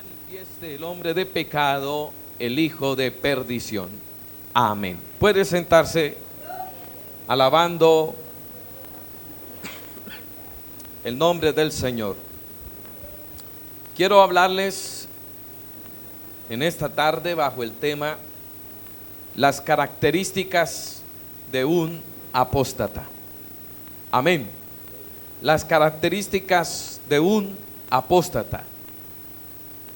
manifieste el hombre de pecado, el hijo de perdición. Amén. Puede sentarse alabando el nombre del Señor. Quiero hablarles en esta tarde bajo el tema las características de un apóstata. Amén. Las características de un apóstata.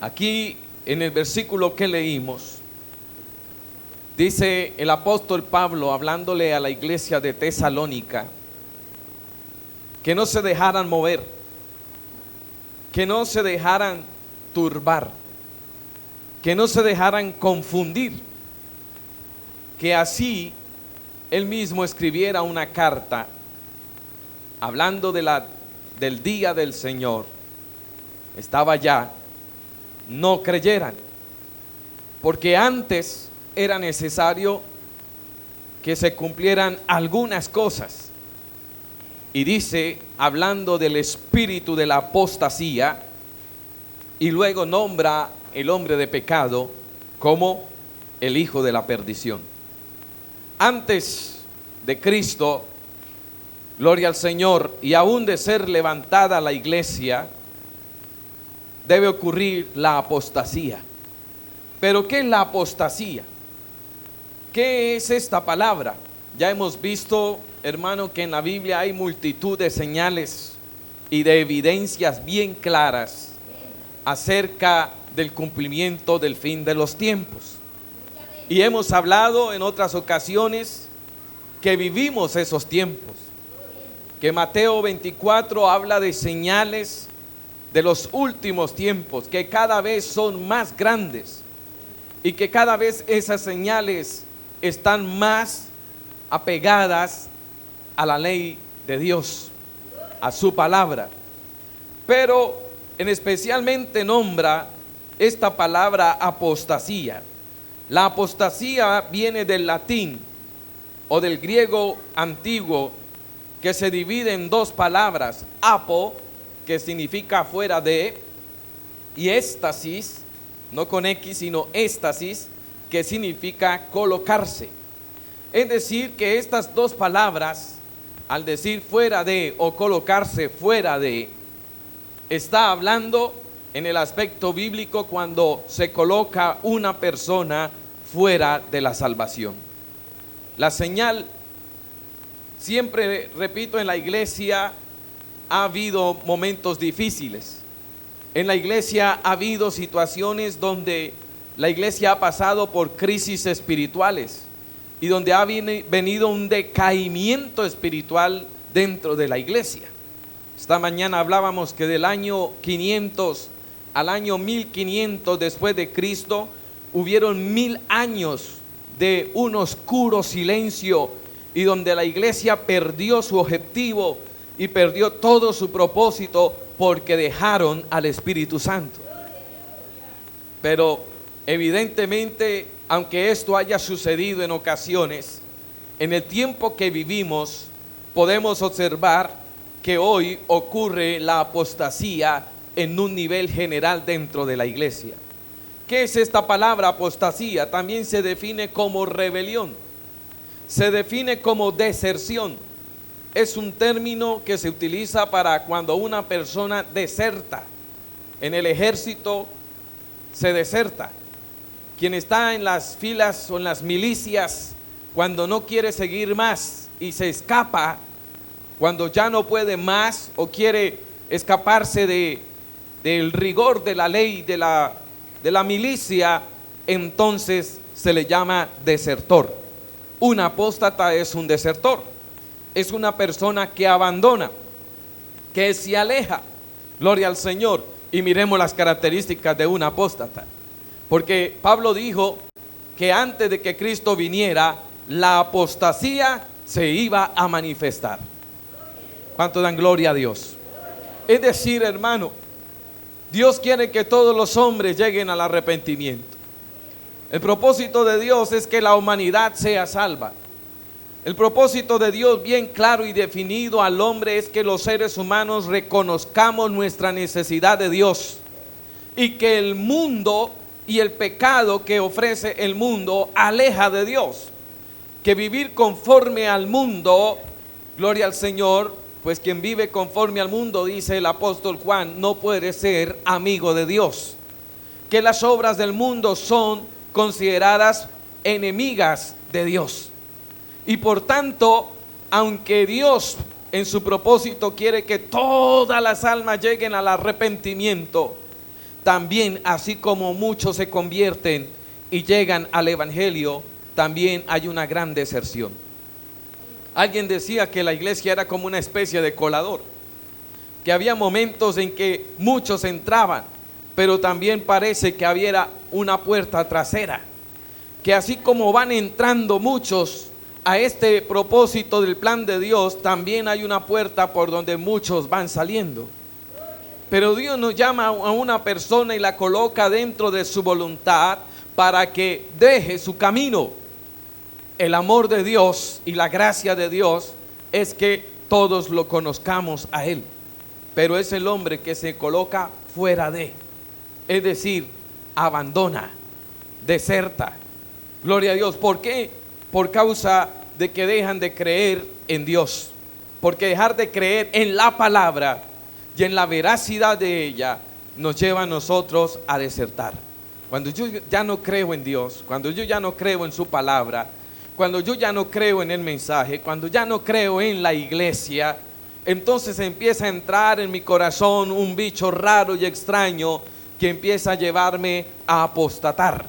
Aquí en el versículo que leímos, dice el apóstol Pablo hablándole a la iglesia de Tesalónica que no se dejaran mover, que no se dejaran turbar, que no se dejaran confundir, que así él mismo escribiera una carta hablando del día del Señor. Estaba ya, no creyeran, porque antes era necesario que se cumplieran algunas cosas. Y dice, hablando del espíritu de la apostasía, y luego nombra el hombre de pecado como el hijo de la perdición. Antes de Cristo, gloria al Señor, y aún de ser levantada la iglesia, debe ocurrir la apostasía. Pero ¿qué es la apostasía? ¿Qué es esta palabra? Ya hemos visto, hermano, que en la Biblia hay multitud de señales y de evidencias bien claras acerca del cumplimiento del fin de los tiempos. Y hemos hablado en otras ocasiones que vivimos esos tiempos, que Mateo 24 habla de señales de los últimos tiempos, que cada vez son más grandes y que cada vez esas señales están más apegadas a la ley de Dios, a su palabra. Pero en especialmente nombra esta palabra apostasía. La apostasía viene del latín o del griego antiguo, que se divide en dos palabras: apo, que significa fuera de, y éstasis, no con X sino éstasis, que significa colocarse. Es decir, que estas dos palabras, al decir fuera de o colocarse fuera de, está hablando en el aspecto bíblico cuando se coloca una persona fuera de la salvación. La señal, siempre repito, en la iglesia ha habido momentos difíciles. En la iglesia ha habido situaciones donde la iglesia ha pasado por crisis espirituales y donde ha venido un decaimiento espiritual dentro de la iglesia. Esta mañana hablábamos que del año 500 al año 1500 después de Cristo hubieron 1000 años de un oscuro silencio y donde la iglesia perdió su objetivo y perdió todo su propósito porque dejaron al Espíritu Santo. Pero evidentemente, aunque esto haya sucedido en ocasiones, en el tiempo que vivimos podemos observar que hoy ocurre la apostasía en un nivel general dentro de la iglesia. ¿Qué es esta palabra apostasía? También se define como rebelión, se define como deserción. Es un término que se utiliza para cuando una persona deserta. En el ejército se deserta. Quien está en las filas o en las milicias, cuando no quiere seguir más y se escapa, cuando ya no puede más o quiere escaparse del rigor de la ley de la milicia, entonces se le llama desertor. Un apóstata es un desertor, es una persona que abandona, que se aleja. Gloria al Señor. Y miremos las características de un apóstata, porque Pablo dijo que antes de que Cristo viniera, la apostasía se iba a manifestar. ¿Cuánto dan gloria a Dios? Es decir, hermano, Dios quiere que todos los hombres lleguen al arrepentimiento. El propósito de Dios es que la humanidad sea salva. El propósito de Dios, bien claro y definido al hombre, es que los seres humanos reconozcamos nuestra necesidad de Dios y que el mundo y el pecado que ofrece el mundo aleja de Dios. Que vivir conforme al mundo, gloria al Señor, pues quien vive conforme al mundo, dice el apóstol Juan, no puede ser amigo de Dios. Que las obras del mundo son consideradas enemigas de Dios. Y por tanto, aunque Dios en su propósito quiere que todas las almas lleguen al arrepentimiento, también así como muchos se convierten y llegan al evangelio, también hay una gran deserción. Alguien decía que la iglesia era como una especie de colador, que había momentos en que muchos entraban, pero también parece que había una puerta trasera, que así como van entrando muchos a este propósito del plan de Dios, también hay una puerta por donde muchos van saliendo. Pero Dios nos llama a una persona y la coloca dentro de su voluntad para que deje su camino. El amor de Dios y la gracia de Dios es que todos lo conozcamos a Él, pero es el hombre que se coloca fuera de, es decir, abandona, deserta. Gloria a Dios. ¿Por qué? Por causa de que dejan de creer en Dios. Porque dejar de creer en la palabra y en la veracidad de ella nos lleva a nosotros a desertar. Cuando yo ya no creo en Dios, cuando yo ya no creo en su palabra, cuando yo ya no creo en el mensaje, cuando ya no creo en la iglesia, entonces empieza a entrar en mi corazón un bicho raro y extraño que empieza a llevarme a apostatar,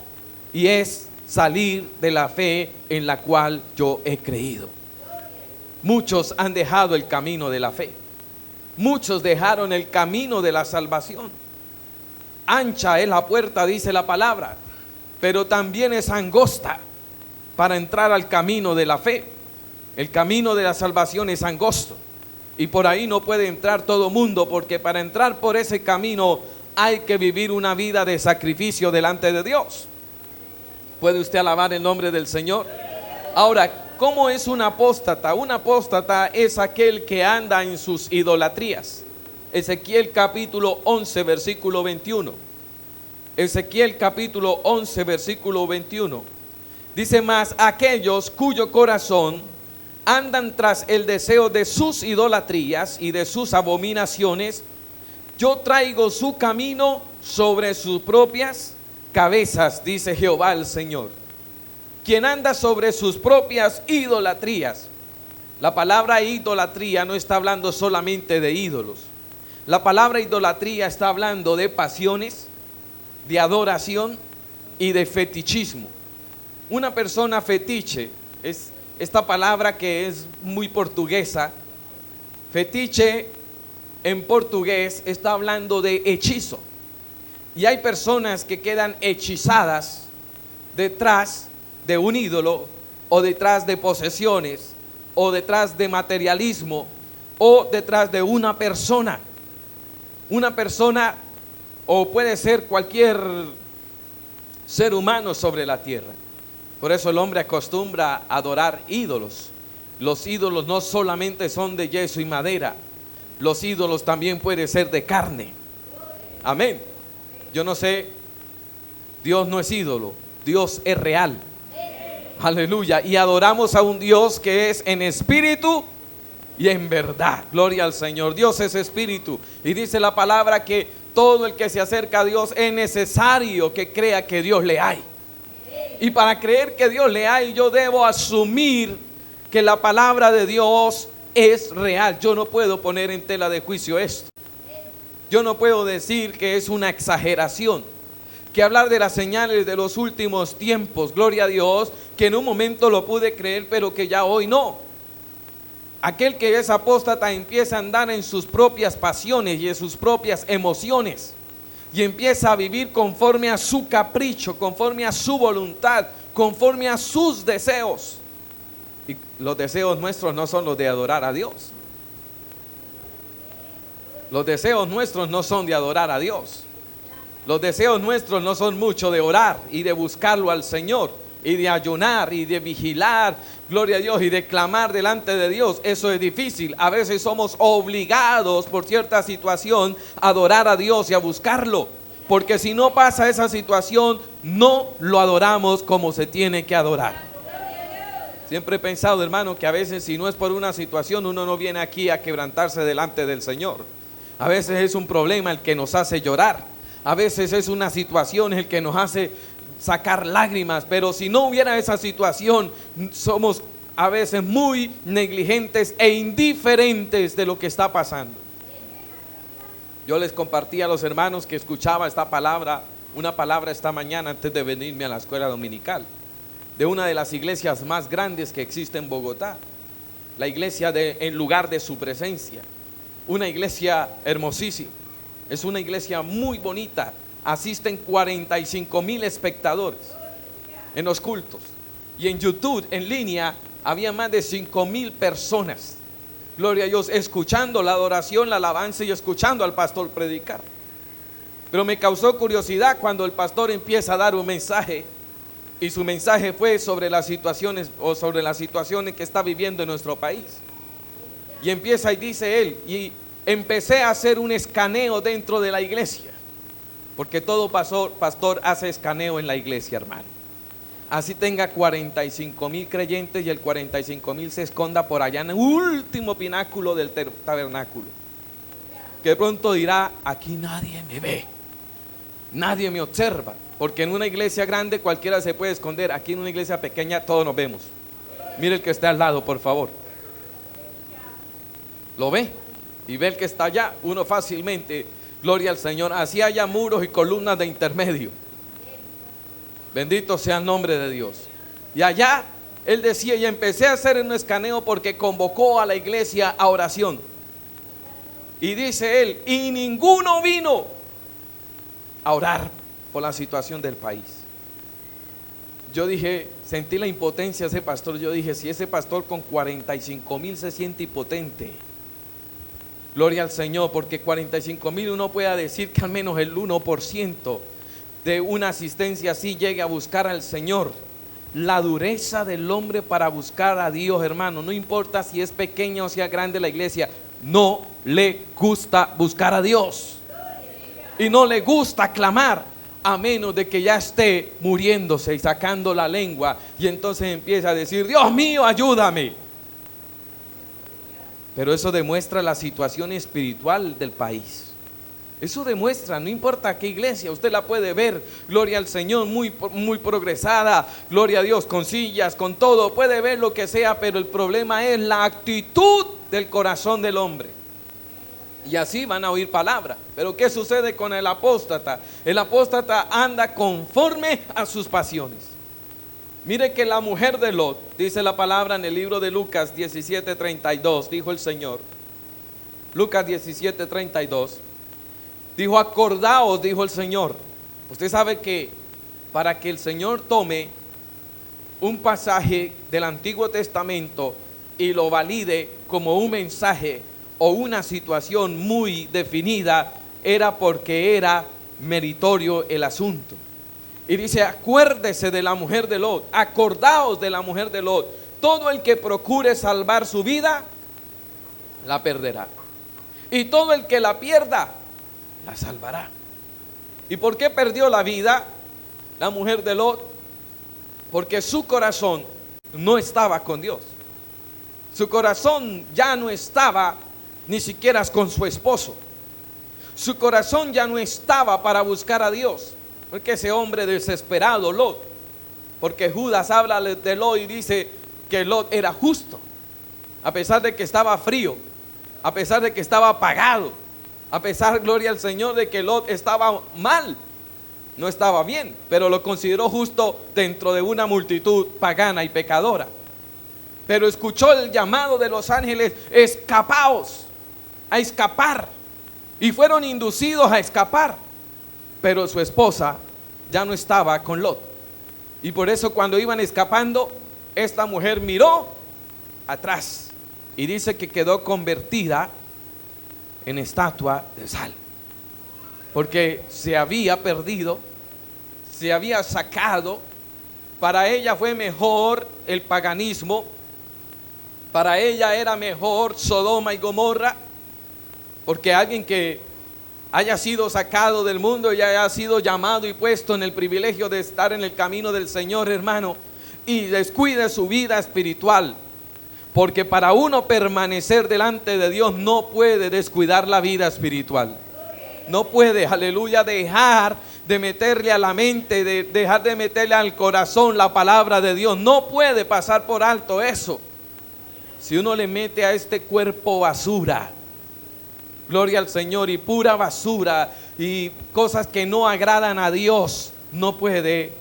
y es salir de la fe en la cual yo he creído. Muchos han dejado el camino de la fe. Muchos dejaron el camino de la salvación. Ancha es la puerta, dice la palabra, pero también es angosta para entrar al camino de la fe. El camino de la salvación es angosto y por ahí no puede entrar todo mundo, porque para entrar por ese camino hay que vivir una vida de sacrificio delante de Dios. ¿Puede usted alabar el nombre del Señor? Ahora, ¿cómo es un apóstata? Un apóstata es aquel que anda en sus idolatrías. Ezequiel capítulo 11 versículo 21. Ezequiel capítulo 11 versículo 21. Dice: más aquellos cuyo corazón andan tras el deseo de sus idolatrías y de sus abominaciones, yo traigo su camino sobre sus propias cabezas, dice Jehová el Señor. Quien anda sobre sus propias idolatrías. La palabra idolatría no está hablando solamente de ídolos. La palabra idolatría está hablando de pasiones, de adoración y de fetichismo. Una persona fetiche es esta palabra que es muy portuguesa. Fetiche en portugués está hablando de hechizo. Y hay personas que quedan hechizadas detrás de un ídolo, o detrás de posesiones, o detrás de materialismo, o detrás de una persona. Una persona, o puede ser cualquier ser humano sobre la tierra. Por eso el hombre acostumbra a adorar ídolos. Los ídolos no solamente son de yeso y madera, los ídolos también pueden ser de carne. Amén. Yo no sé, Dios no es ídolo, Dios es real. Aleluya. Y adoramos a un Dios que es en espíritu y en verdad. Gloria al Señor. Dios es espíritu. Y dice la palabra que todo el que se acerca a Dios es necesario que crea que Dios le hay. Y para creer que Dios le hay, yo debo asumir que la palabra de Dios es real. Yo no puedo poner en tela de juicio esto. Yo no puedo decir que es una exageración, que hablar de las señales de los últimos tiempos, gloria a Dios, que en un momento lo pude creer, pero que ya hoy no. Aquel que es apóstata empieza a andar en sus propias pasiones y en sus propias emociones, y empieza a vivir conforme a su capricho, conforme a su voluntad, conforme a sus deseos. Y los deseos nuestros no son los de adorar a Dios. Los deseos nuestros no son de adorar a Dios. Los deseos nuestros no son mucho de orar y de buscarlo al Señor, y de ayunar y de vigilar, gloria a Dios, y de clamar delante de Dios. Eso es difícil. A veces somos obligados por cierta situación a adorar a Dios y a buscarlo. porque si no pasa esa situación, no lo adoramos como se tiene que adorar. Siempre he pensado, hermano, que a veces si no es por una situación, uno no viene aquí a quebrantarse delante del Señor. A veces es un problema el que nos hace llorar. A veces es una situación el que nos hace sacar lágrimas. Pero si no hubiera esa situación, somos a veces muy negligentes e indiferentes de lo que está pasando. Yo les compartí a los hermanos que escuchaba esta palabra, una palabra esta mañana antes de venirme a la escuela dominical, de una de las iglesias más grandes que existe en Bogotá, la iglesia en lugar de su presencia, una iglesia hermosísima, es una iglesia muy bonita, asisten 45,000 espectadores en los cultos, y en YouTube, en línea, había más de 5,000 personas, gloria a Dios, escuchando la adoración, la alabanza y escuchando al pastor predicar. Pero me causó curiosidad cuando el pastor empieza a dar un mensaje, y su mensaje fue sobre las situaciones que está viviendo en nuestro país. Y empieza y dice él, y empecé a hacer un escaneo dentro de la iglesia, porque todo pastor hace escaneo en la iglesia, hermano. Así tenga 45,000 creyentes y el 45,000 se esconda por allá en el último pináculo del tabernáculo, que de pronto dirá: aquí nadie me ve, nadie me observa, porque en una iglesia grande cualquiera se puede esconder. Aquí en una iglesia pequeña todos nos vemos. Mire el que está al lado, por favor. ¿Lo ve? Y ve el que está allá, uno fácilmente, gloria al Señor, así haya muros y columnas de intermedio. Bendito sea el nombre de Dios. Y allá él decía, y empecé a hacer un escaneo porque convocó a la iglesia a oración. Y dice él, y ninguno vino a orar por la situación del país. Yo dije, sentí la impotencia de ese pastor. Yo dije, si ese pastor con 45,000 se siente impotente, gloria al Señor, porque 45,000 uno pueda decir que al menos el 1% de una asistencia así llegue a buscar al Señor. La dureza del hombre para buscar a Dios, hermano, no importa si es pequeña o sea grande la iglesia, no le gusta buscar a Dios y no le gusta clamar, a menos de que ya esté muriéndose y sacando la lengua, y entonces empieza a decir, Dios mío, ayúdame. Pero eso demuestra la situación espiritual del país. Eso demuestra, no importa qué iglesia, usted la puede ver, gloria al Señor, muy progresada, gloria a Dios, con sillas, con todo, puede ver lo que sea, pero el problema es la actitud del corazón del hombre. Y así van a oír palabra. Pero ¿qué sucede con el apóstata? El apóstata anda conforme a sus pasiones. Mire que la mujer de Lot, dice la palabra en el libro de Lucas 17:32, dijo el Señor, Lucas 17:32, dijo, acordaos, dijo el Señor. Usted sabe que para que el Señor tome un pasaje del Antiguo Testamento y lo valide como un mensaje o una situación muy definida, era porque era meritorio el asunto. Y dice, acuérdese de la mujer de Lot, acordaos de la mujer de Lot. Todo el que procure salvar su vida, la perderá. Y todo el que la pierda, la salvará. ¿Y por qué perdió la vida la mujer de Lot? Porque su corazón no estaba con Dios. Su corazón ya no estaba ni siquiera con su esposo. Su corazón ya no estaba para buscar a Dios. Porque ese hombre desesperado, Lot, porque Judas habla de Lot y dice que Lot era justo, a pesar de que estaba frío, a pesar de que estaba apagado, a pesar, gloria al Señor, de que Lot estaba mal, no estaba bien, pero lo consideró justo dentro de una multitud pagana y pecadora. Pero escuchó el llamado de los ángeles, escapaos, a escapar, y fueron inducidos a escapar. Pero su esposa ya no estaba con Lot, y por eso cuando iban escapando, esta mujer miró atrás y dice que quedó convertida en estatua de sal, porque se había perdido, se había sacado. Para ella fue mejor el paganismo, para ella era mejor Sodoma y Gomorra, porque alguien que haya sido sacado del mundo y haya sido llamado y puesto en el privilegio de estar en el camino del Señor, hermano, y descuide su vida espiritual. Porque para uno permanecer delante de Dios no puede descuidar la vida espiritual. No puede, aleluya, dejar de meterle a la mente, dejar de meterle al corazón la palabra de Dios. No puede pasar por alto eso. Si uno le mete a este cuerpo basura, gloria al Señor, y pura basura y cosas que no agradan a Dios, no puede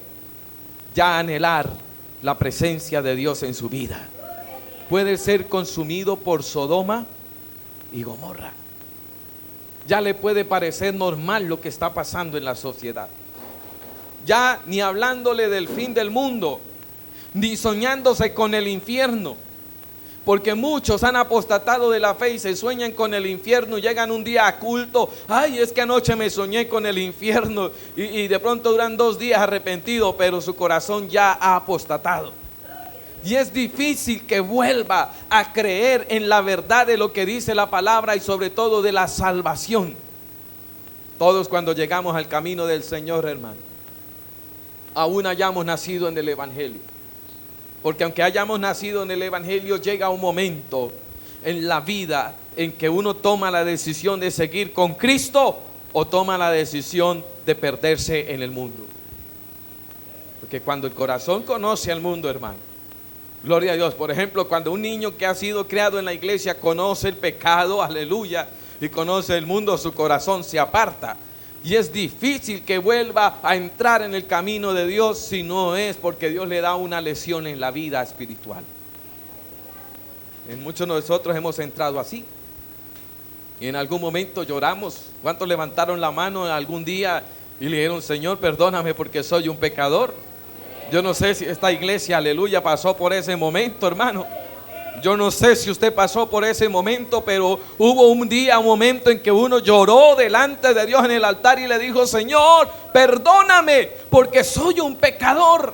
ya anhelar la presencia de Dios en su vida. Puede ser consumido por Sodoma y Gomorra. Ya le puede parecer normal lo que está pasando en la sociedad. Ya ni hablándole del fin del mundo, ni soñándose con el infierno. Porque muchos han apostatado de la fe y se sueñan con el infierno. Llegan un día a culto. Ay, es que anoche me soñé con el infierno. Y de pronto duran 2 días arrepentidos, pero su corazón ya ha apostatado. Y es difícil que vuelva a creer en la verdad de lo que dice la palabra y sobre todo de la salvación. Todos cuando llegamos al camino del Señor, hermano, aún hayamos nacido en el Evangelio. Porque aunque hayamos nacido en el Evangelio, llega un momento en la vida en que uno toma la decisión de seguir con Cristo o toma la decisión de perderse en el mundo. Porque cuando el corazón conoce al mundo, hermano, gloria a Dios. Por ejemplo, cuando un niño que ha sido criado en la iglesia conoce el pecado, aleluya, y conoce el mundo, su corazón se aparta. Y es difícil que vuelva a entrar en el camino de Dios si no es porque Dios le da una lesión en la vida espiritual. En muchos de nosotros hemos entrado así. Y en algún momento lloramos. ¿Cuántos levantaron la mano algún día y le dijeron: Señor, perdóname porque soy un pecador? Yo no sé si esta iglesia, aleluya, pasó por ese momento, hermano. Yo no sé si usted pasó por ese momento, pero hubo un día, un momento en que uno lloró delante de Dios en el altar y le dijo: Señor, perdóname porque soy un pecador.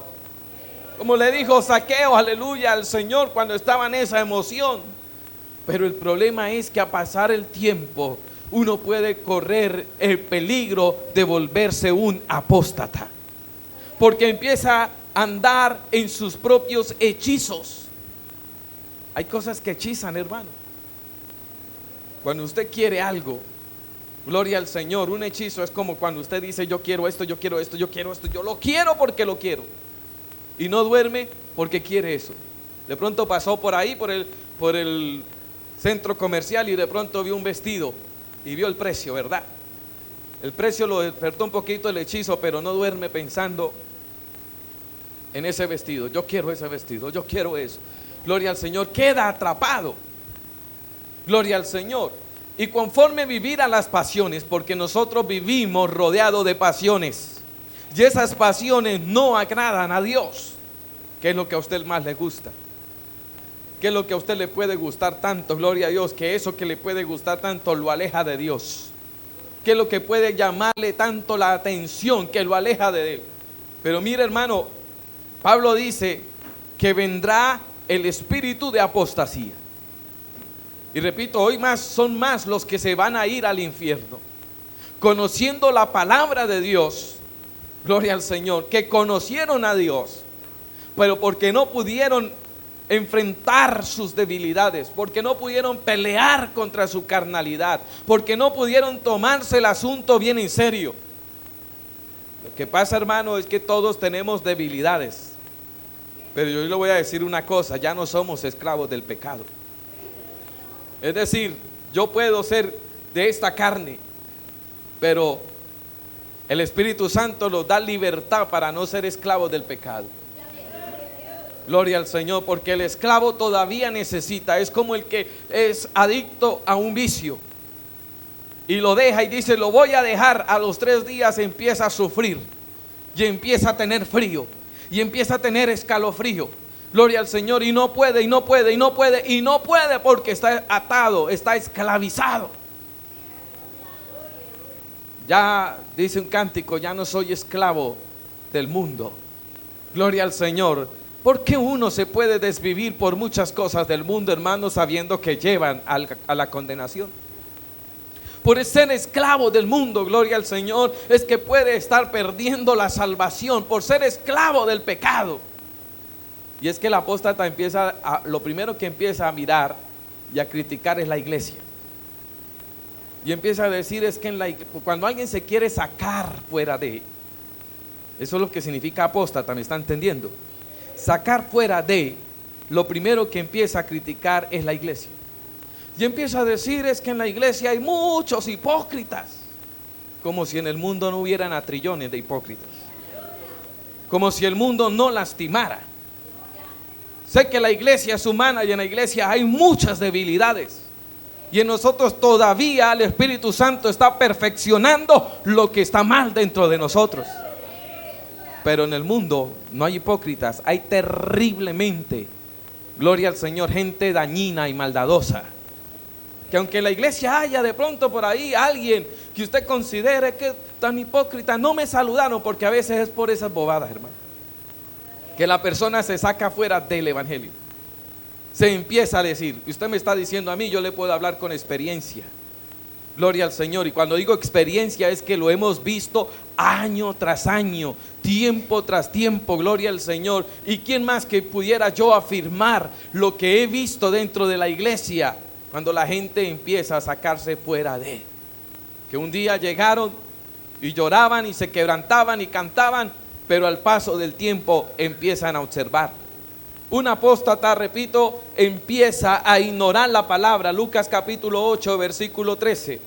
Como le dijo Zaqueo, aleluya, al Señor cuando estaba en esa emoción. Pero el problema es que a pasar el tiempo uno puede correr el peligro de volverse un apóstata. Porque empieza a andar en sus propios hechizos. Hay cosas que hechizan, hermano. Cuando usted quiere algo, gloria al Señor, un hechizo es como cuando usted dice: yo quiero esto, yo quiero esto, yo quiero esto, yo lo quiero porque lo quiero. Y no duerme porque quiere eso. De pronto pasó por ahí, por el centro comercial, y de pronto vio un vestido y vio el precio, ¿verdad? El precio lo despertó un poquito el hechizo, pero no duerme pensando en ese vestido. Yo quiero ese vestido, yo quiero eso. Gloria al Señor, queda atrapado. Gloria al Señor. Y conforme vivir a las pasiones, porque nosotros vivimos rodeados de pasiones, y esas pasiones no agradan a Dios. ¿Qué es lo que a usted más le gusta? ¿Qué es lo que a usted le puede gustar tanto? Gloria a Dios, que eso que le puede gustar tanto lo aleja de Dios. ¿Qué es lo que puede llamarle tanto la atención que lo aleja de Él? Pero mire, hermano, Pablo dice que vendrá el espíritu de apostasía. Y repito, hoy son más los que se van a ir al infierno, conociendo la palabra de Dios, gloria al Señor, que conocieron a Dios, pero porque no pudieron enfrentar sus debilidades, porque no pudieron pelear contra su carnalidad, porque no pudieron tomarse el asunto bien en serio. Lo que pasa, hermano, es que todos tenemos debilidades. Pero yo le voy a decir una cosa: ya no somos esclavos del pecado. Es decir, yo puedo ser de esta carne, pero el Espíritu Santo nos da libertad para no ser esclavos del pecado. Gloria al Señor, porque el esclavo todavía necesita, es como el que es adicto a un vicio y lo deja y dice: lo voy a dejar. A los 3 días empieza a sufrir y empieza a tener frío y empieza a tener escalofrío. Gloria al Señor, y no puede, y no puede, y no puede, y no puede, porque está atado, está esclavizado. Ya dice un cántico: ya no soy esclavo del mundo. Gloria al Señor. ¿Por qué uno se puede desvivir por muchas cosas del mundo, hermano, sabiendo que llevan a la condenación? por ser esclavo del mundo, gloria al Señor, es que puede estar perdiendo la salvación por ser esclavo del pecado. Y es que el apóstata lo primero que empieza a mirar y a criticar es la iglesia. Y empieza a decir es que cuando alguien se quiere sacar fuera de, eso es lo que significa apóstata, ¿me está entendiendo? Sacar fuera de, lo primero que empieza a criticar es la iglesia. Y empieza a decir es que en la iglesia hay muchos hipócritas, como si en el mundo no hubieran a trillones de hipócritas, como si el mundo no lastimara. Sé que la iglesia es humana y en la iglesia hay muchas debilidades, y en nosotros todavía el Espíritu Santo está perfeccionando lo que está mal dentro de nosotros. Pero en el mundo no hay hipócritas, hay terriblemente, gloria al Señor, gente dañina y maldadosa. Que aunque en la iglesia haya de pronto por ahí alguien que usted considere que tan hipócrita, no me saludaron, porque a veces es por esas bobadas, hermano, que la persona se saca fuera del evangelio. Se empieza a decir, usted me está diciendo a mí, yo le puedo hablar con experiencia, gloria al Señor. Y cuando digo experiencia es que lo hemos visto año tras año, tiempo tras tiempo, gloria al Señor. Y quién más que pudiera yo afirmar lo que he visto dentro de la iglesia, cuando la gente empieza a sacarse fuera de, que un día llegaron y lloraban y se quebrantaban y cantaban, pero al paso del tiempo empiezan a observar. Un apóstata, repito, empieza a ignorar la palabra. Lucas capítulo 8, versículo 13.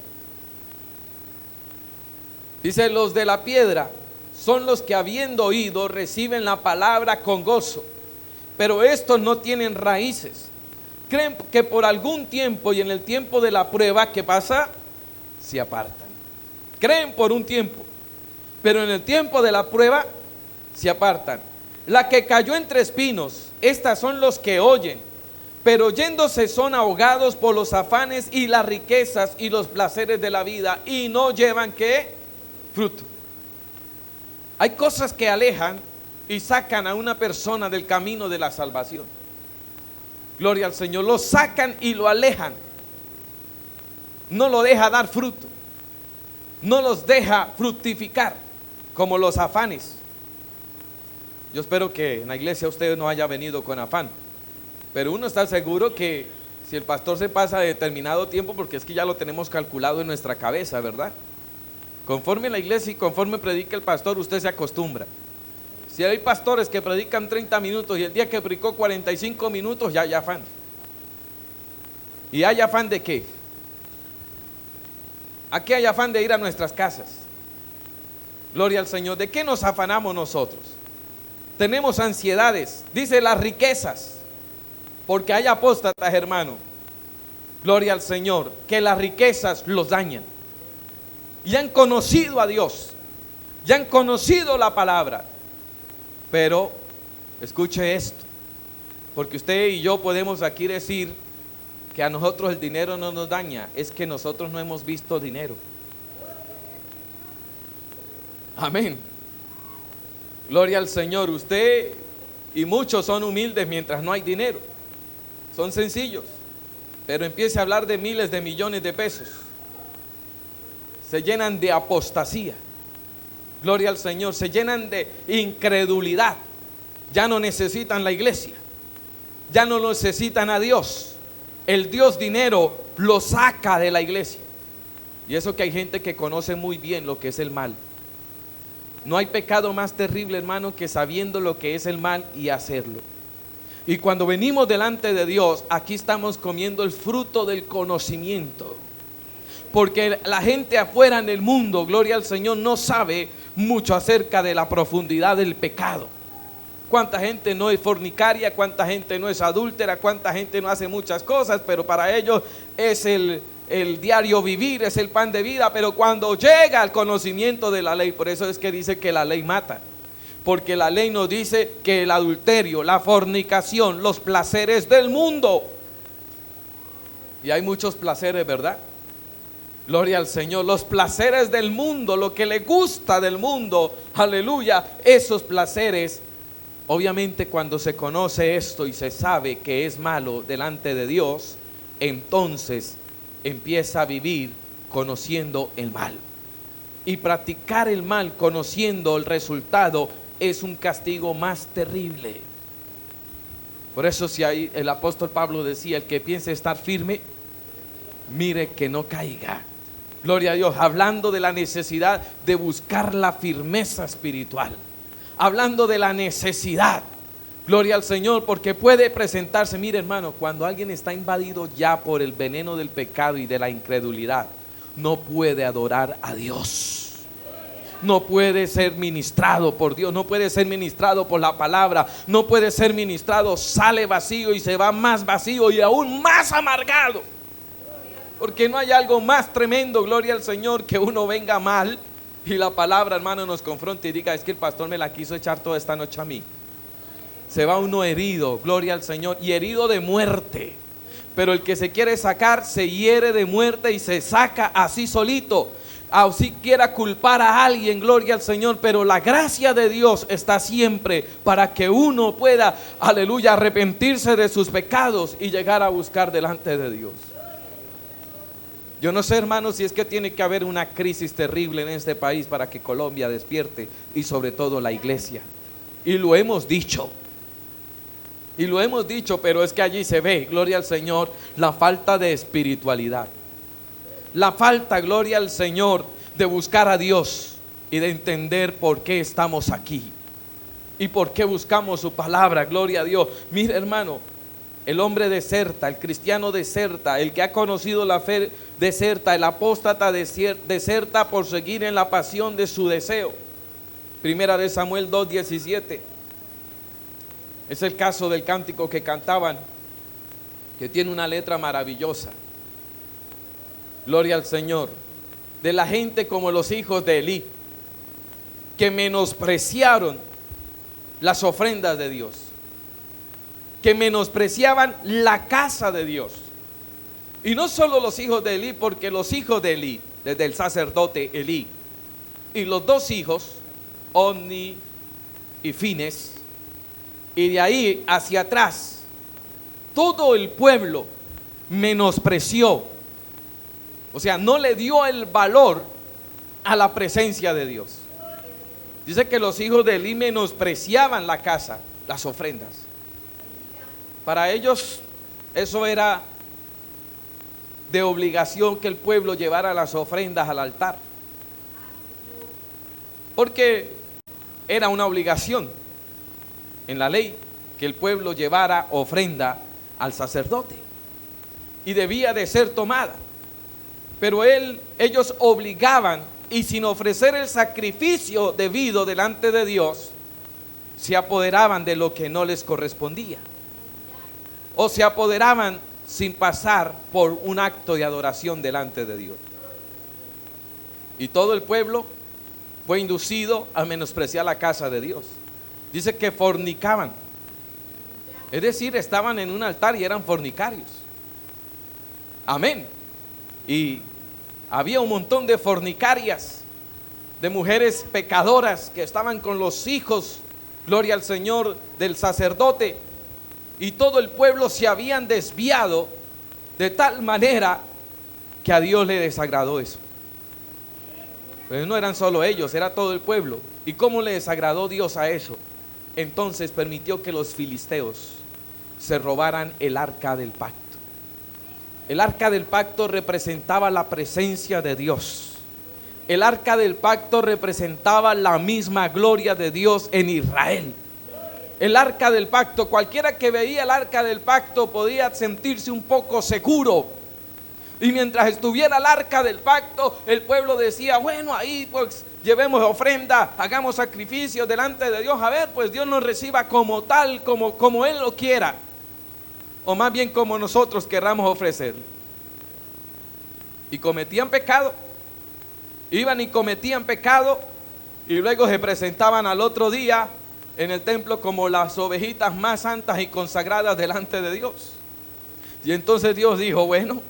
Dice: los de la piedra son los que, habiendo oído, reciben la palabra con gozo, pero estos no tienen raíces. Creen que por algún tiempo, y en el tiempo de la prueba, ¿qué pasa? Se apartan. Creen por un tiempo, pero en el tiempo de la prueba se apartan. La que cayó entre espinos, estas son los que oyen, pero oyéndose son ahogados por los afanes y las riquezas y los placeres de la vida, y no llevan ¿qué? Fruto. Hay cosas que alejan y sacan a una persona del camino de la salvación. Gloria al Señor. Lo sacan y lo alejan. No lo deja dar fruto, no los deja fructificar, como los afanes. Yo espero que en la iglesia usted no haya venido con afán, pero uno está seguro que si el pastor se pasa determinado tiempo, porque es que ya lo tenemos calculado en nuestra cabeza, ¿verdad? Conforme la iglesia y conforme predica el pastor, usted se acostumbra. Si hay pastores que predican 30 minutos y el día que predicó 45 minutos, ya hay afán. ¿Y hay afán de qué? Aquí hay afán de ir a nuestras casas. Gloria al Señor. ¿De qué nos afanamos nosotros? Tenemos ansiedades, dice las riquezas, porque hay apóstatas, hermano, gloria al Señor, que las riquezas los dañan. Y han conocido a Dios, ya han conocido la palabra, pero escuche esto, porque usted y yo podemos aquí decir que a nosotros el dinero no nos daña, es que nosotros no hemos visto dinero. Amén. Gloria al Señor. Usted y muchos son humildes mientras no hay dinero, son sencillos, pero empiece a hablar de miles de millones de pesos, se llenan de apostasía. Gloria al Señor. Se llenan de incredulidad, ya no necesitan la iglesia, ya no necesitan a Dios. El Dios dinero lo saca de la iglesia. Y eso que hay gente que conoce muy bien lo que es el mal. No hay pecado más terrible, hermano, que sabiendo lo que es el mal y hacerlo. Y cuando venimos delante de Dios, aquí estamos comiendo el fruto del conocimiento. Porque la gente afuera en el mundo, gloria al Señor, no sabe mucho acerca de la profundidad del pecado. Cuánta gente no es fornicaria, cuánta gente no es adúltera, cuánta gente no hace muchas cosas, pero para ellos es el diario vivir, es el pan de vida. Pero cuando llega al conocimiento de la ley, por eso es que dice que la ley mata, porque la ley nos dice que el adulterio, la fornicación, los placeres del mundo, y hay muchos placeres, ¿verdad? Gloria al Señor. Los placeres del mundo, lo que le gusta del mundo, aleluya, esos placeres, obviamente cuando se conoce esto y se sabe que es malo delante de Dios, entonces empieza a vivir conociendo el mal. Y practicar el mal conociendo el resultado es un castigo más terrible. Por eso si ahí el apóstol Pablo decía, el que piense estar firme, mire que no caiga. Gloria a Dios, hablando de la necesidad de buscar la firmeza espiritual, hablando de la necesidad, gloria al Señor, porque puede presentarse, mire hermano, cuando alguien está invadido ya por el veneno del pecado y de la incredulidad, no puede adorar a Dios, no puede ser ministrado por Dios, no puede ser ministrado por la palabra, no puede ser ministrado, sale vacío y se va más vacío y aún más amargado. Porque no hay algo más tremendo, gloria al Señor, que uno venga mal y la palabra, hermano, nos confronte y diga, es que el pastor me la quiso echar toda esta noche a mí. Se va uno herido, gloria al Señor, y herido de muerte. Pero el que se quiere sacar, se hiere de muerte y se saca así solito. Así quiera culpar a alguien, gloria al Señor, pero la gracia de Dios está siempre para que uno pueda, aleluya, arrepentirse de sus pecados y llegar a buscar delante de Dios. Yo no sé, hermanos, si es que tiene que haber una crisis terrible en este país para que Colombia despierte, y sobre todo la iglesia. Y lo hemos dicho. Y lo hemos dicho, pero es que allí se ve, gloria al Señor, la falta de espiritualidad. La falta, gloria al Señor, de buscar a Dios y de entender por qué estamos aquí y por qué buscamos su palabra, gloria a Dios. Mire, hermano, el hombre deserta, el cristiano deserta, el que ha conocido la fe deserta, el apóstata deserta por seguir en la pasión de su deseo. Primera de Samuel 2:17. Es el caso del cántico que cantaban, que tiene una letra maravillosa. Gloria al Señor. De la gente como los hijos de Elí, que menospreciaron las ofrendas de Dios, que menospreciaban la casa de Dios. Y no solo los hijos de Elí, porque los hijos de Elí, desde el sacerdote Elí, y los dos hijos, Ofni y Fines, y de ahí hacia atrás, todo el pueblo menospreció, o sea, no le dio el valor a la presencia de Dios. Dice que los hijos de Elí menospreciaban la casa, las ofrendas. Para ellos eso era de obligación, que el pueblo llevara las ofrendas al altar, porque era una obligación en la ley que el pueblo llevara ofrenda al sacerdote y debía de ser tomada. Pero ellos obligaban, y sin ofrecer el sacrificio debido delante de Dios, se apoderaban de lo que no les correspondía, o se apoderaban sin pasar por un acto de adoración delante de Dios. Y todo el pueblo fue inducido a menospreciar la casa de Dios. Dice que fornicaban, es decir, estaban en un altar y eran fornicarios. Amén. Y había un montón de fornicarias, de mujeres pecadoras que estaban con los hijos, gloria al Señor, del sacerdote. Y todo el pueblo se habían desviado de tal manera que a Dios le desagradó eso. Pero no eran solo ellos, era todo el pueblo. ¿Y cómo le desagradó Dios a eso? Entonces permitió que los filisteos se robaran el arca del pacto. El arca del pacto representaba la presencia de Dios. El arca del pacto representaba la misma gloria de Dios en Israel. El arca del pacto, cualquiera que veía el arca del pacto podía sentirse un poco seguro. Y mientras estuviera el arca del pacto, el pueblo decía, bueno, ahí pues llevemos ofrenda, hagamos sacrificios delante de Dios, a ver, pues Dios nos reciba como tal, como Él lo quiera, o más bien como nosotros querramos ofrecerle. Y cometían pecado, iban y cometían pecado, y luego se presentaban al otro día en el templo como las ovejitas más santas y consagradas delante de Dios. Y entonces Dios dijo, bueno,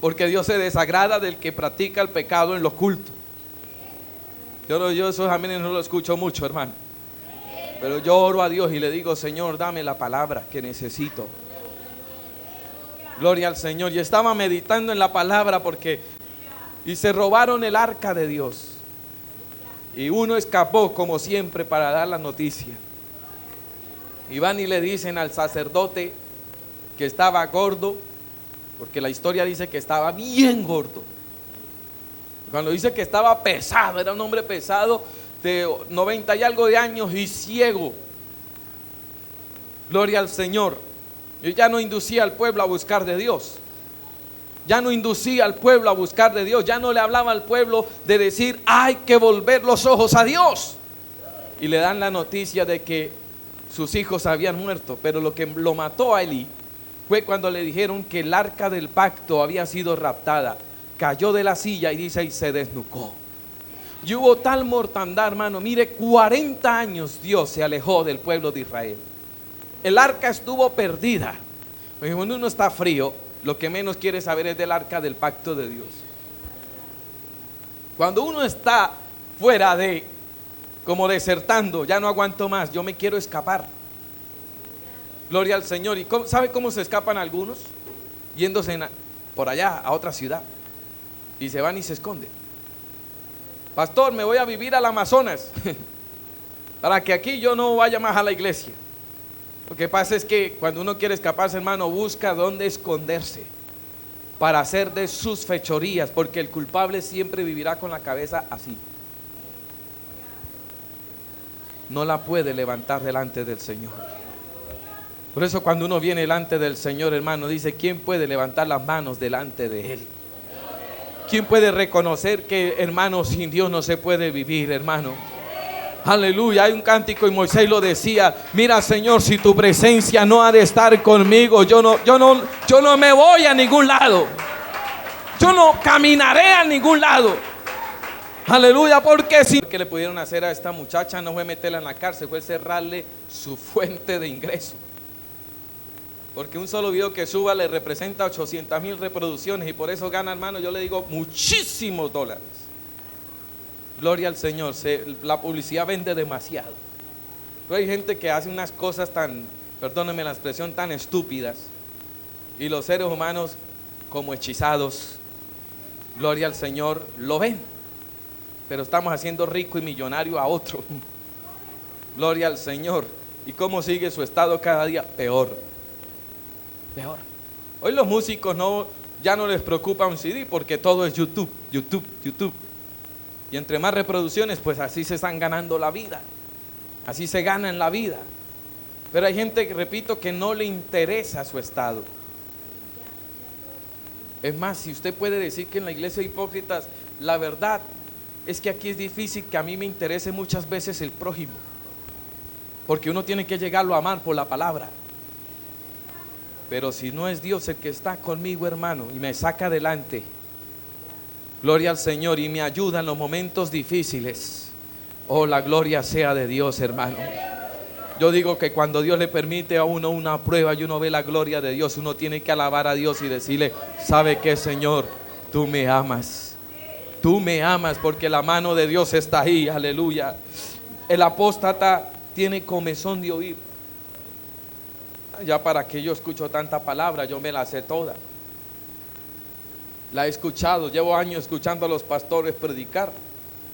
porque Dios se desagrada del que practica el pecado en los cultos. Yo esos amén no lo escucho mucho, hermano, pero yo oro a Dios y le digo, Señor, dame la palabra que necesito. Gloria al Señor. Y estaba meditando en la palabra porque y se robaron el arca de Dios. Y uno escapó como siempre para dar la noticia. Y van y le dicen al sacerdote que estaba gordo, porque la historia dice que estaba bien gordo. Cuando dice que estaba pesado, era un hombre pesado de 90 y algo de años y ciego. Gloria al Señor. Y ya no inducía al pueblo a buscar de Dios. Ya no inducía al pueblo a buscar de Dios. Ya no le hablaba al pueblo de decir, hay que volver los ojos a Dios. Y le dan la noticia de que sus hijos habían muerto. Pero lo que lo mató a Elí fue cuando le dijeron que el arca del pacto había sido raptada. Cayó de la silla y dice, y se desnucó. Y hubo tal mortandad, hermano. Mire, 40 años Dios se alejó del pueblo de Israel. El arca estuvo perdida. Cuando uno está frío, lo que menos quiere saber es del arca del pacto de Dios. Cuando uno está fuera de, como desertando, ya no aguanto más, yo me quiero escapar. Gloria al Señor. ¿Y sabe cómo se escapan algunos? Yéndose por allá a otra ciudad. Y se van y se esconden. Pastor, me voy a vivir al Amazonas para que aquí yo no vaya más a la iglesia. Lo que pasa es que cuando uno quiere escaparse, hermano, busca dónde esconderse para hacer de sus fechorías, porque el culpable siempre vivirá con la cabeza así. No la puede levantar delante del Señor. Por eso cuando uno viene delante del Señor, hermano, dice, ¿quién puede levantar las manos delante de Él? ¿Quién puede reconocer que, hermano, sin Dios no se puede vivir, hermano? Aleluya, hay un cántico y Moisés lo decía, mira Señor, si tu presencia no ha de estar conmigo, yo no me voy a ningún lado. Yo no caminaré a ningún lado. Aleluya, porque si que le pudieron hacer a esta muchacha no fue meterla en la cárcel, fue cerrarle su fuente de ingreso. Porque un solo video que suba le representa 800,000 reproducciones y por eso gana, hermano, yo le digo, muchísimos dólares. Gloria al Señor, la publicidad vende demasiado. Pero hay gente que hace unas cosas tan, perdónenme la expresión, tan estúpidas. Y los seres humanos, como hechizados, gloria al Señor, lo ven. Pero estamos haciendo rico y millonario a otro. Gloria al Señor. ¿Y cómo sigue su estado cada día? Peor. Peor. Hoy los músicos ya no les preocupa un CD porque todo es YouTube. Y entre más reproducciones, pues así se están ganando la vida. Así se ganan la vida. Pero hay gente, repito, que no le interesa su estado. Es más, si usted puede decir que en la iglesia hay hipócritas, la verdad es que aquí es difícil que a mí me interese muchas veces el prójimo. Porque uno tiene que llegarlo a amar por la palabra. Pero si no es Dios el que está conmigo, hermano, y me saca adelante, gloria al Señor, y me ayuda en los momentos difíciles, oh, la gloria sea de Dios, hermano. Yo digo que cuando Dios le permite a uno una prueba y uno ve la gloria de Dios, uno tiene que alabar a Dios y decirle, ¿sabe qué, Señor? Tú me amas. Tú me amas porque la mano de Dios está ahí, aleluya. El apóstata tiene comezón de oír. Ya para que yo escucho tanta palabra, yo me la sé toda. La he escuchado, llevo años escuchando a los pastores predicar.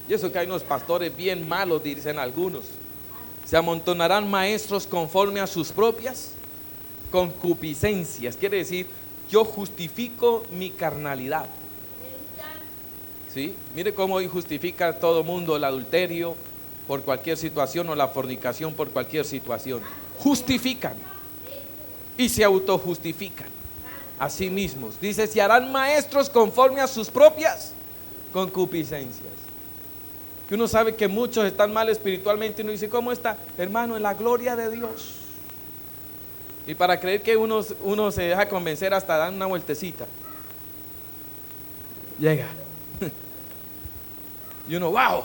Y eso que hay unos pastores bien malos, dicen algunos. Se amontonarán maestros conforme a sus propias concupiscencias. Quiere decir, yo justifico mi carnalidad. ¿Sí? Mire cómo hoy justifica todo mundo el adulterio por cualquier situación o la fornicación por cualquier situación. Justifican y se autojustifican a sí mismos. Dice, se harán maestros conforme a sus propias concupiscencias. Que uno sabe que muchos están mal espiritualmente y uno dice, ¿cómo está? Hermano, en la gloria de Dios. Y para creer que uno se deja convencer hasta dar una vueltecita. Llega. Y uno, wow,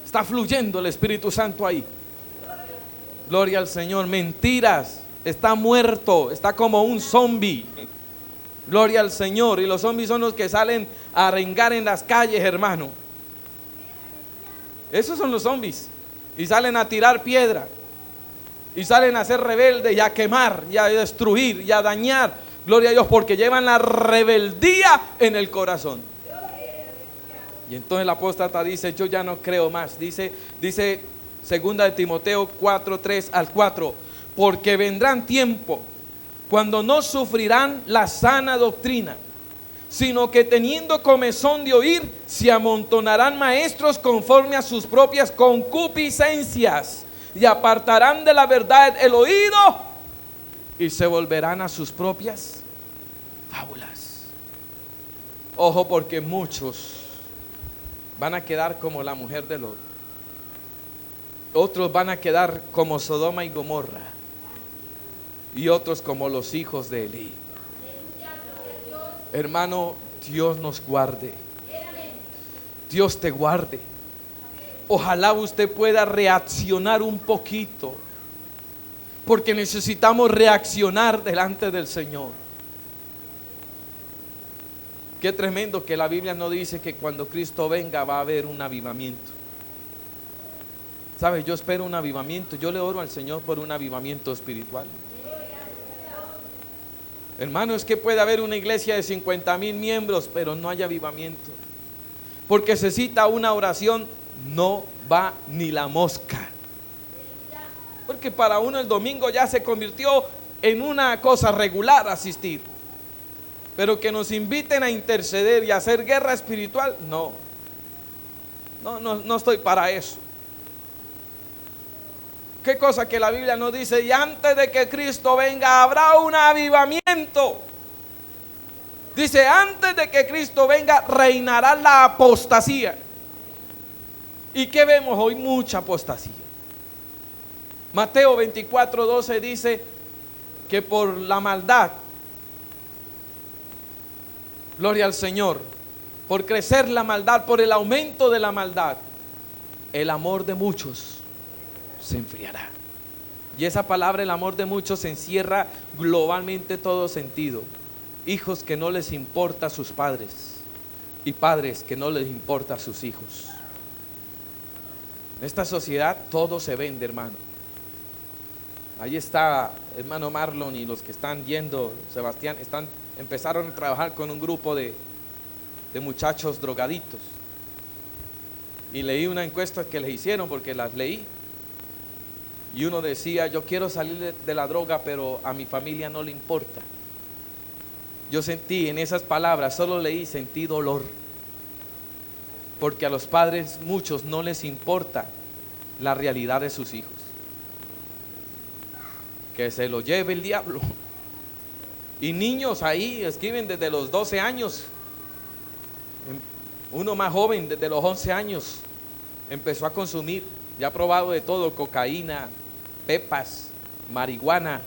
está fluyendo el Espíritu Santo ahí. Gloria al Señor. Mentiras. Está muerto, está como un zombie. Gloria al Señor. Y los zombies son los que salen a arengar en las calles, hermano. Esos son los zombies. Y salen a tirar piedra. Y salen a ser rebeldes y a quemar y a destruir y a dañar. Gloria a Dios, porque llevan la rebeldía en el corazón. Y entonces el apóstata dice, yo ya no creo más. Dice 2 de Timoteo 4, 3 al 4, porque vendrán tiempo cuando no sufrirán la sana doctrina, sino que teniendo comezón de oír, se amontonarán maestros conforme a sus propias concupiscencias, y apartarán de la verdad el oído, y se volverán a sus propias fábulas. Ojo, porque muchos van a quedar como la mujer de Lot. Otros van a quedar como Sodoma y Gomorra. Y otros como los hijos de Elí. Hermano, Dios nos guarde. Dios te guarde. Ojalá usted pueda reaccionar un poquito, porque necesitamos reaccionar delante del Señor. Qué tremendo que la Biblia no dice que cuando Cristo venga va a haber un avivamiento. ¿Sabes? Yo espero un avivamiento. Yo le oro al Señor por un avivamiento espiritual. Hermano, es que puede haber una iglesia de 50,000 miembros, pero no hay avivamiento. Porque se cita una oración, no va ni la mosca. Porque para uno el domingo ya se convirtió en una cosa regular asistir. Pero que nos inviten a interceder y a hacer guerra espiritual, no estoy para eso. ¿Qué cosa que la Biblia nos dice? Y antes de que Cristo venga habrá un avivamiento. Dice, antes de que Cristo venga reinará la apostasía. ¿Y qué vemos hoy? Mucha apostasía. Mateo 24:12 dice que por la maldad, gloria al Señor, por crecer la maldad, por el aumento de la maldad, el amor de muchos se enfriará. Y esa palabra, el amor de muchos, encierra globalmente todo sentido. Hijos que no les importa a sus padres y padres que no les importa a sus hijos. En esta sociedad todo se vende, hermano. Ahí está hermano Marlon y los que están yendo, Sebastián, empezaron a trabajar con un grupo de muchachos drogaditos. Y leí una encuesta que les hicieron, porque las leí. Y uno decía, yo quiero salir de la droga, pero a mi familia no le importa. Yo sentí en esas palabras, solo leí, sentí dolor. Porque a los padres muchos no les importa la realidad de sus hijos. Que se lo lleve el diablo. Y niños ahí escriben desde los 12 años. Uno más joven, desde los 11 años, empezó a consumir. Ya ha probado de todo, cocaína, pepas, marihuana.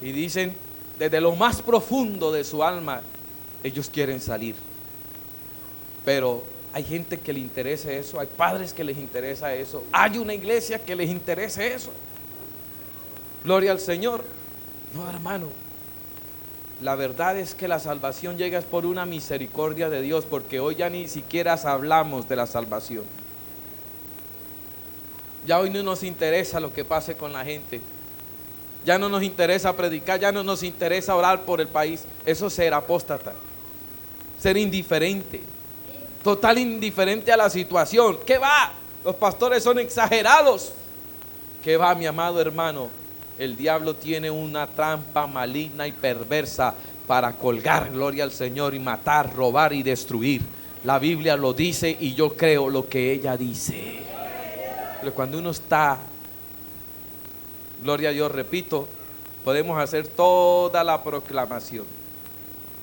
Y dicen, desde lo más profundo de su alma, ellos quieren salir. Pero hay gente que le interesa eso, hay padres que les interesa eso, hay una iglesia que les interesa eso. Gloria al Señor. No, hermano, la verdad es que la salvación llega por una misericordia de Dios, porque hoy ya ni siquiera hablamos de la salvación. Ya hoy no nos interesa lo que pase con la gente. Ya no nos interesa predicar, ya no nos interesa orar por el país. Eso es ser apóstata, ser indiferente, total indiferente a la situación. ¿Qué va? Los pastores son exagerados. ¿Qué va, mi amado hermano? El diablo tiene una trampa maligna y perversa para colgar, gloria al Señor, y matar, robar y destruir. La Biblia lo dice y yo creo lo que ella dice. Pero cuando uno está, gloria a Dios, repito, podemos hacer toda la proclamación.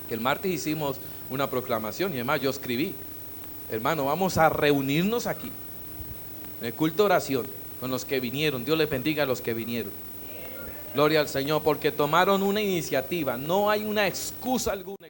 Que el martes hicimos una proclamación y además yo escribí, hermano, vamos a reunirnos aquí en el culto de oración con los que vinieron. Dios les bendiga a los que vinieron. Gloria al Señor, porque tomaron una iniciativa. No hay una excusa alguna.